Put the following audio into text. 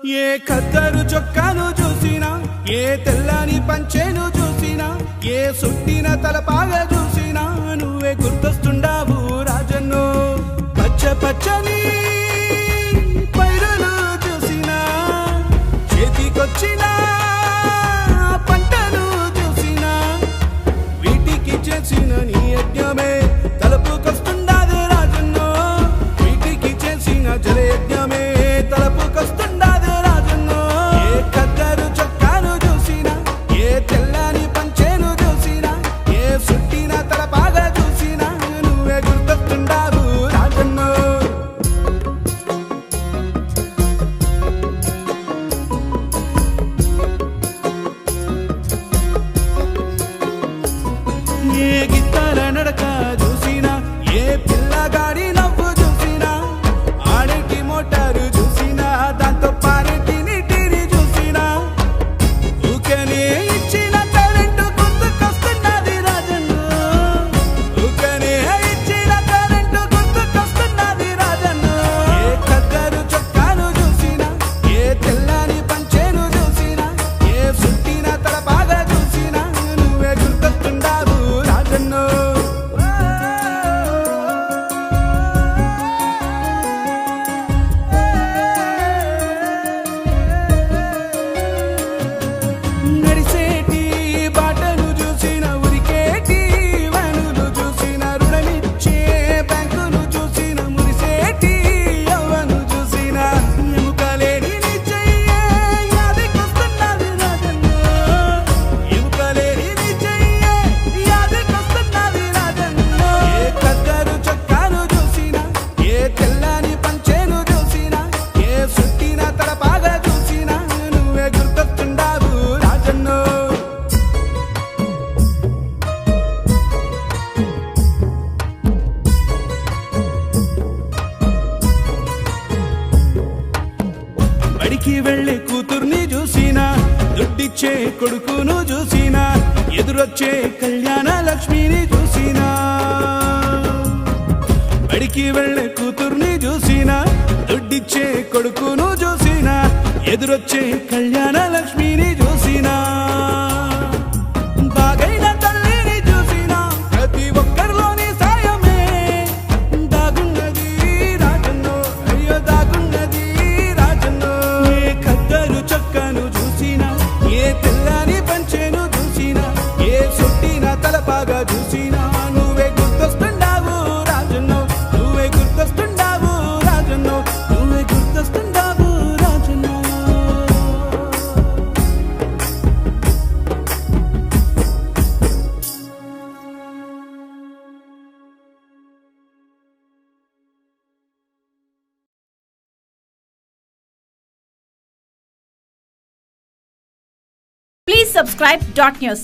ఏ ఖద్దరు చొక్కాను చూసినా, ఏ తెల్లని పంచేను చూసినా, ఏ సుట్టిన తలపాగా చూసినా నువ్వే గుర్తొస్తుండావు రాజన్నో. పచ్చ పచ్చని పైరులు చూసినా, చేతికొచ్చిన పంటను చూసినా, వీటికి చేసిన నీ యజ్ఞమే తలపుకొస్తుండాది రాజన్నో. వీటికి చేసిన జలయజ్ఞమే తలపుకొస్తుండాది రాజన్నో. ఏ కద్దరు చొక్కాను చూసినా, ఏ తెల్లని పంచేను చూసినా, ఏ సుట్టిన తలపాగా చూసినా నువ్వే గుర్తొస్తుండావు రాజన్నో. ఏ గిత్తల నడక చూసినా, ఏ పిల్లగాడి నవ్వు చూసినా, ఆడేటి మోటారు చూసినా, దాంతో పారేటి నీటిని చూసినా, ఊకనే ఇచ్చిన కరెంటు గుర్తుకొస్తున్నది రాజన్నో. ఊకనే ఇచ్చిన కరెంటు గుర్తుకొస్తున్నది రాజన్నో. ఏ కద్దరు చొక్కాను చూసినా, ఏ తెల్లని పంచేను చూసినా, ఏ సుట్టిన తలపాగా చూసినా నువ్వే గుర్తొస్తుండావు రాజన్నో. నడిసేటి బాటను చూసిన, ఉరికేటి వనులు చూసిన, రుణమిచ్చే బ్యాంకును చూసిన, మురిసేటి యవ్వను చూసిన, ఎముకలేని నీ చెయ్యే యాదికొస్తున్నది రాజన్నో. ఎముకలేని నీ చెయ్యే యాదికొస్తున్నది రాజన్నో. ఏ కద్దరు చొక్కాను చూసిన, ఏ తెల్లని పంచేను చూసిన, ఏ సుట్టిన తలపాగా చూసిన నువ్వే గుర్తొస్తుండావు రాజన్నో. బడికి వెళ్ళే కూతుర్ని చూసినా, దుడ్డిచ్చే కొడుకును చూసినా, ఎదురొచ్చే కళ్యాణ లక్ష్మిని చూసినా. బడికి వెళ్ళే కూతుర్ని చూసినా, దుడ్డిచ్చే కొడుకును చూసినా, ఎదురొచ్చే కళ్యాణ లక్ష్మిని చూసినా. బాగైన తల్లిని చూసినా, ప్రతి ఒక్కరిలోని సాయమే దాగున్నది రాజన్నో. అయ్యో దాగున్నది రాజన్నో. ఏ కద్దరు చొక్కాను చూసినా, ఏ తెల్లని పంచేను చూసినా, ఏ సుట్టిన తలపాగా చూసినా నువ్వే గుర్తొస్తుండావు రాజన్నో. నువ్వే గుర్తొస్తుండావు రాజన్నో. నువ్వే గుర్తొస్తుండావు రాజన్నో. Please subscribe Dot News.